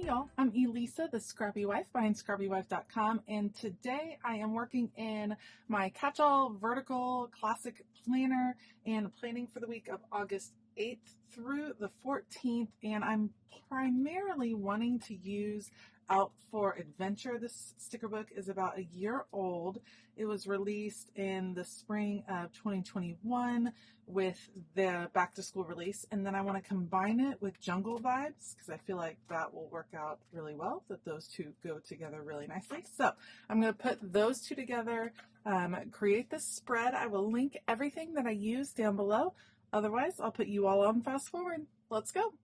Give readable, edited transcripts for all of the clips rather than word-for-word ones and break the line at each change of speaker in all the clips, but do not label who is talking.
Hey y'all, I'm Elisa, the Scrappy Wife behind ScrappyWife.com, and today I am working in my catch-all vertical classic planner and planning for the week of August 8th through the 14th, and I'm primarily wanting to use Out for Adventure. This sticker book is about a year old. It was released in the spring of 2021 with the back to school release, and then I want to combine it with Jungle Vibes because I feel like that will work out really well, that those two go together really nicely. So I'm going to put those two together, create this spread. I will link everything that I use down below. Otherwise, I'll put you all on fast forward. Let's go.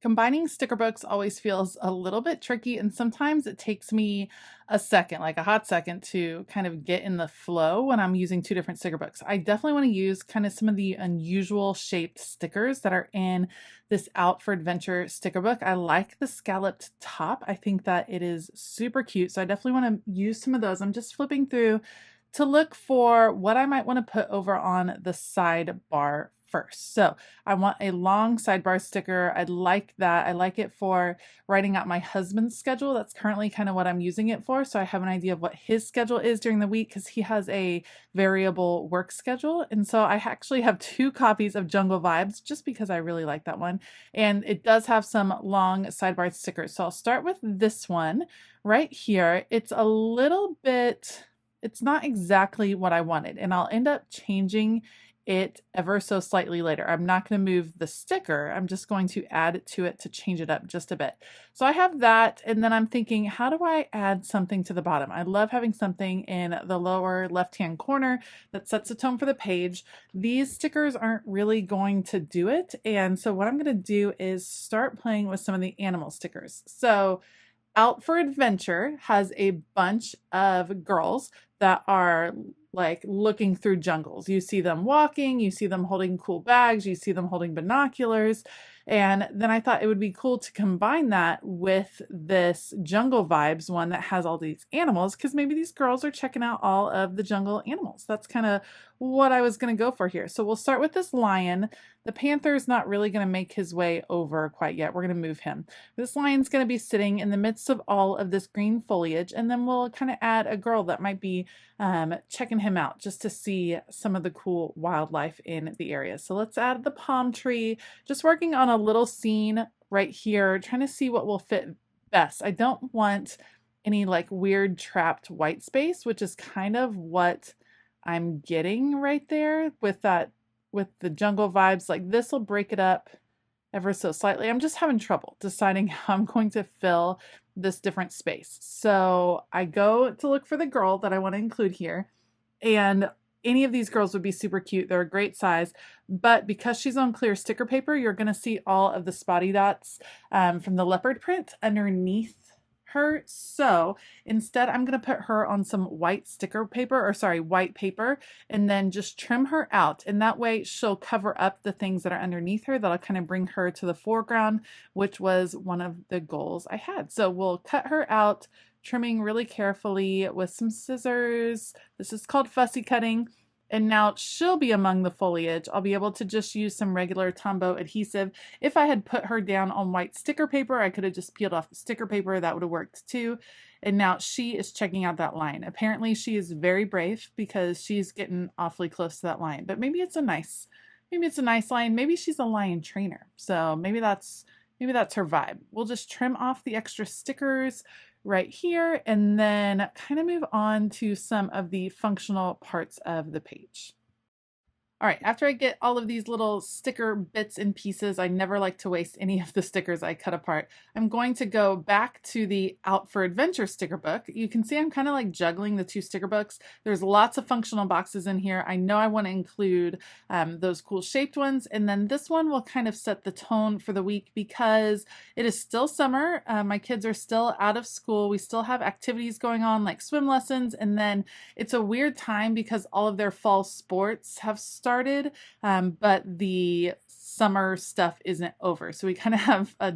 Combining sticker books always feels a little bit tricky, and sometimes it takes me a second, like a hot second, to kind of get in the flow when I'm using two different sticker books. I definitely want to use kind of some of the unusual shaped stickers that are in this Out for Adventure sticker book. I like the scalloped top. I think that it is super cute, so I definitely want to use some of those. I'm just flipping through to look for what I might want to put over on the sidebar first. So I want a long sidebar sticker. I like that. I like it for writing out my husband's schedule. That's currently kind of what I'm using it for. So I have an idea of what his schedule is during the week because he has a variable work schedule. And so I actually have two copies of Jungle Vibes just because I really like that one. And it does have some long sidebar stickers. So I'll start with this one right here. It's a little bit, it's not exactly what I wanted, and I'll end up changing it ever so slightly later. I'm not going to move the sticker. I'm just going to add to it to change it up just a bit. So I have that, and then I'm thinking, how do I add something to the bottom? I love having something in the lower left-hand corner that sets the tone for the page. These stickers aren't really going to do it, and so what I'm going to do is start playing with some of the animal stickers. So Out for Adventure has a bunch of girls that are like looking through jungles. You see them walking, you see them holding cool bags, you see them holding binoculars. And then I thought it would be cool to combine that with this Jungle Vibes one that has all these animals, because maybe these girls are checking out all of the jungle animals. That's kind of what I was going to go for here. So we'll start with this lion. The panther is not really going to make his way over quite yet. We're going to move him. This lion's going to be sitting in the midst of all of this green foliage, and then we'll kind of add a girl that might be checking him out just to see some of the cool wildlife in the area. So let's add the palm tree, just working on a little scene right here, trying to see what will fit best. I don't want any like weird trapped white space, which is kind of what I'm getting right there with that, with the Jungle Vibes. Like this will break it up ever so slightly. I'm just having trouble deciding how I'm going to fill this different space. So I go to look for the girl that I want to include here, and any of these girls would be super cute. They're a great size, but because she's on clear sticker paper, you're going to see all of the spotty dots from the leopard print underneath her. So instead, I'm going to put her on some white sticker paper, or sorry, white paper, and then just trim her out. And that way she'll cover up the things that are underneath her. That'll kind of bring her to the foreground, which was one of the goals I had. So we'll cut her out, trimming really carefully with some scissors. This is called fussy cutting. And now she'll be among the foliage. I'll be able to just use some regular Tombow adhesive. If I had put her down on white sticker paper, I could have just peeled off the sticker paper. That would have worked too. And now she is checking out that lion. Apparently she is very brave because she's getting awfully close to that lion. But maybe it's a nice lion. Maybe she's a lion trainer. So maybe that's her vibe. We'll just trim off the extra stickers right here, and then kind of move on to some of the functional parts of the page. All right, after I get all of these little sticker bits and pieces, I never like to waste any of the stickers I cut apart. I'm going to go back to the Out for Adventure sticker book. You can see I'm kind of like juggling the two sticker books. There's lots of functional boxes in here. I know I want to include those cool shaped ones, and then this one will kind of set the tone for the week because it is still summer. My kids are still out of school. We still have activities going on like swim lessons, and then it's a weird time because all of their fall sports have started, but the summer stuff isn't over. So we kind of have a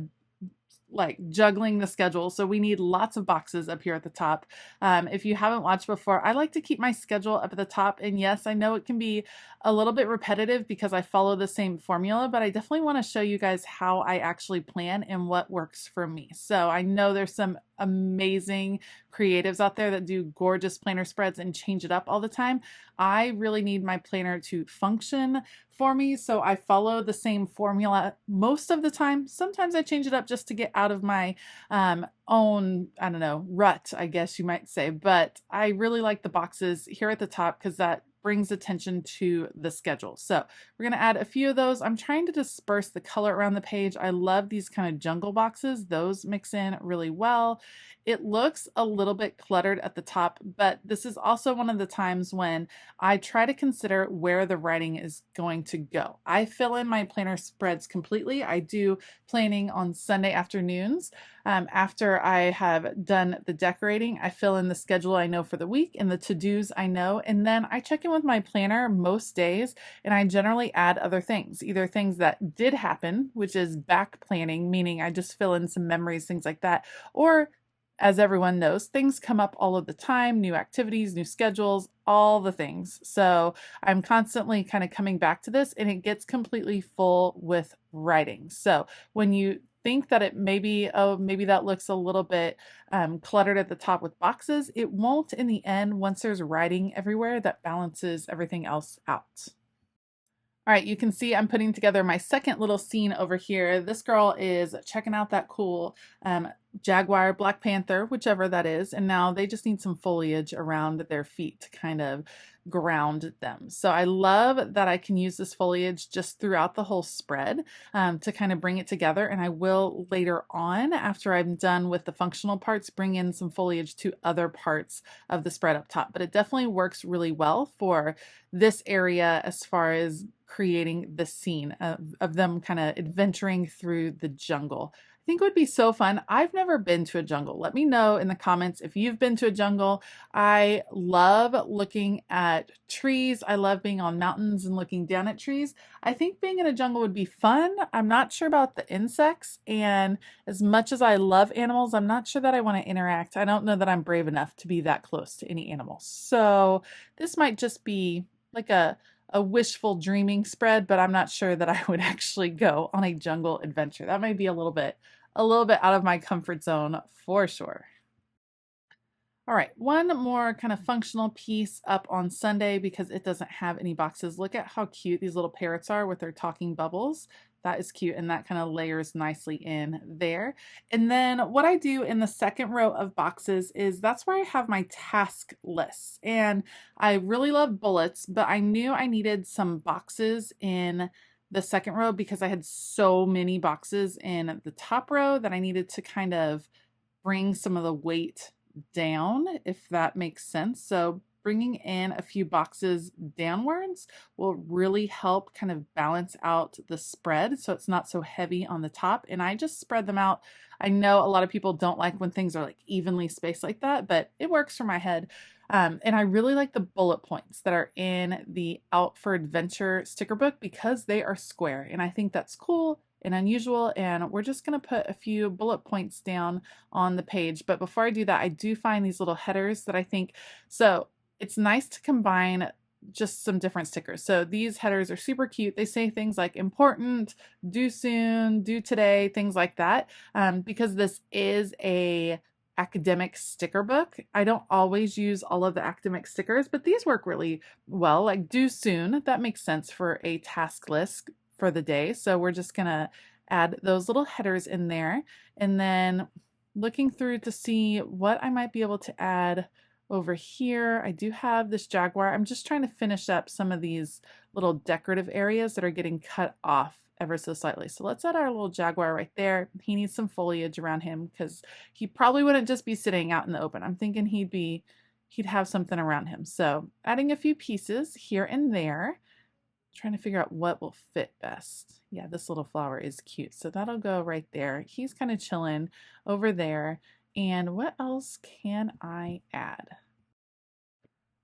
like juggling the schedule. So we need lots of boxes up here at the top. If you haven't watched before, I like to keep my schedule up at the top. And yes, I know it can be a little bit repetitive because I follow the same formula, but I definitely want to show you guys how I actually plan and what works for me. So I know there's some amazing creatives out there that do gorgeous planner spreads and change it up all the time. I really need my planner to function for me, so I follow the same formula most of the time. Sometimes I change it up just to get out of my own, I don't know, rut, I guess you might say. But I really like the boxes here at the top because that brings attention to the schedule. So we're going to add a few of those. I'm trying to disperse the color around the page. I love these kind of jungle boxes. Those mix in really well. It looks a little bit cluttered at the top, but this is also one of the times when I try to consider where the writing is going to go. I fill in my planner spreads completely. I do planning on Sunday afternoons. After I have done the decorating, I fill in the schedule I know for the week and the to-dos I know, and then I check in with my planner most days, and I generally add other things, either things that did happen, which is back planning, meaning I just fill in some memories, things like that, or as everyone knows, things come up all of the time, new activities, new schedules, all the things. So I'm constantly kind of coming back to this, and it gets completely full with writing. So when you think that it maybe, oh, maybe that looks a little bit cluttered at the top with boxes, it won't in the end once there's writing everywhere that balances everything else out. All right, you can see I'm putting together my second little scene over here. This girl is checking out that cool jaguar, Black Panther, whichever that is, and now they just need some foliage around their feet to kind of ground them. So I love that I can use this foliage just throughout the whole spread to kind of bring it together, and I will later on, after I'm done with the functional parts, bring in some foliage to other parts of the spread up top. But it definitely works really well for this area as far as creating the scene of them kind of adventuring through the jungle. I think it would be so fun. I've never been to a jungle. Let me know in the comments if you've been to a jungle. I love looking at trees. I love being on mountains and looking down at trees. I think being in a jungle would be fun. I'm not sure about the insects, and as much as I love animals, I'm not sure that I want to interact. I don't know that I'm brave enough to be that close to any animals. So this might just be like a wishful dreaming spread, but I'm not sure that I would actually go on a jungle adventure. That might be a little bit out of my comfort zone for sure. All right, one more kind of functional piece up on Sunday because it doesn't have any boxes. Look at how cute these little parrots are with their talking bubbles. That is cute, and that kind of layers nicely in there. And then what I do in the second row of boxes is that's where I have my task lists. And I really love bullets, but I knew I needed some boxes in the second row because I had so many boxes in the top row that I needed to kind of bring some of the weight down, if that makes sense. So bringing in a few boxes downwards will really help kind of balance out the spread so it's not so heavy on the top. And I just spread them out. I know a lot of people don't like when things are like evenly spaced like that, but it works for my head. And I really like the bullet points that are in the Out for Adventure sticker book because they are square, and I think that's cool and unusual, and we're just going to put a few bullet points down on the page. But before I do that, I do find these little headers that I think, so it's nice to combine just some different stickers. So these headers are super cute. They say things like important, due soon, due today, things like that. Because this is a academic sticker book, I don't always use all of the academic stickers, but these work really well. Like due soon, that makes sense for a task list for the day. So we're just gonna add those little headers in there, and then looking through to see what I might be able to add over here. I do have this jaguar. I'm just trying to finish up some of these little decorative areas that are getting cut off ever so slightly. So let's add our little jaguar right there. He needs some foliage around him because he probably wouldn't just be sitting out in the open. I'm thinking he'd have something around him. So adding a few pieces here and there, trying to figure out what will fit best. Yeah, this little flower is cute. So that'll go right there. He's kind of chilling over there. And what else can I add?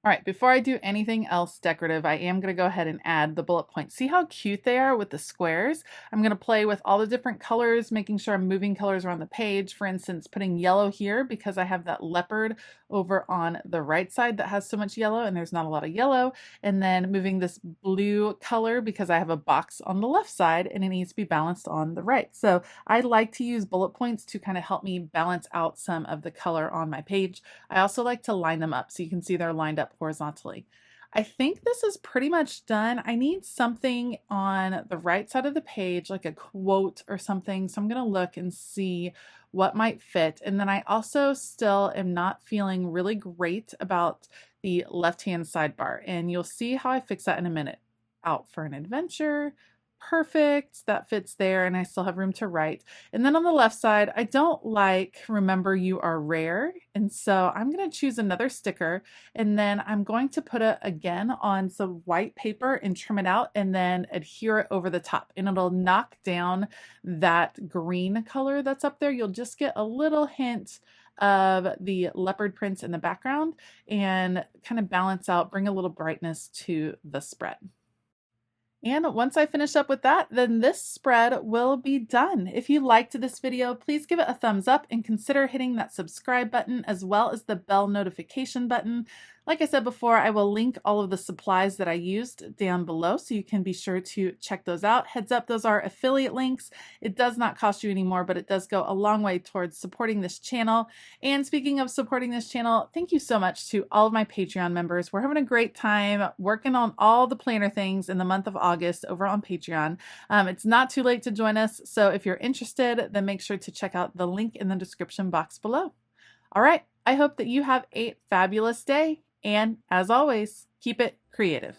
All right, before I do anything else decorative, I am going to go ahead and add the bullet points. See how cute they are with the squares? I'm going to play with all the different colors, making sure I'm moving colors around the page. For instance, putting yellow here because I have that leopard over on the right side that has so much yellow and there's not a lot of yellow. And then moving this blue color because I have a box on the left side and it needs to be balanced on the right. So I like to use bullet points to kind of help me balance out some of the color on my page. I also like to line them up so you can see they're lined up horizontally. I think this is pretty much done. I need something on the right side of the page, like a quote or something. So I'm going to look and see what might fit. And then I also still am not feeling really great about the left-hand sidebar. And you'll see how I fix that in a minute. Out for an adventure. Perfect, that fits there, and I still have room to write. And then on the left side, I don't like remember you are rare, and so I'm going to choose another sticker, and then I'm going to put it again on some white paper and trim it out and then adhere it over the top, and it'll knock down that green color that's up there. You'll just get a little hint of the leopard prints in the background and kind of balance out, bring a little brightness to the spread. And once I finish up with that, then this spread will be done. If you liked this video, please give it a thumbs up and consider hitting that subscribe button as well as the bell notification button. Like I said before, I will link all of the supplies that I used down below so you can be sure to check those out. Heads up, those are affiliate links. It does not cost you any more, but it does go a long way towards supporting this channel. And speaking of supporting this channel, thank you so much to all of my Patreon members. We're having a great time working on all the planner things in the month of August over on Patreon. It's not too late to join us, so if you're interested, then make sure to check out the link in the description box below. All right, I hope that you have a fabulous day. And as always, keep it creative.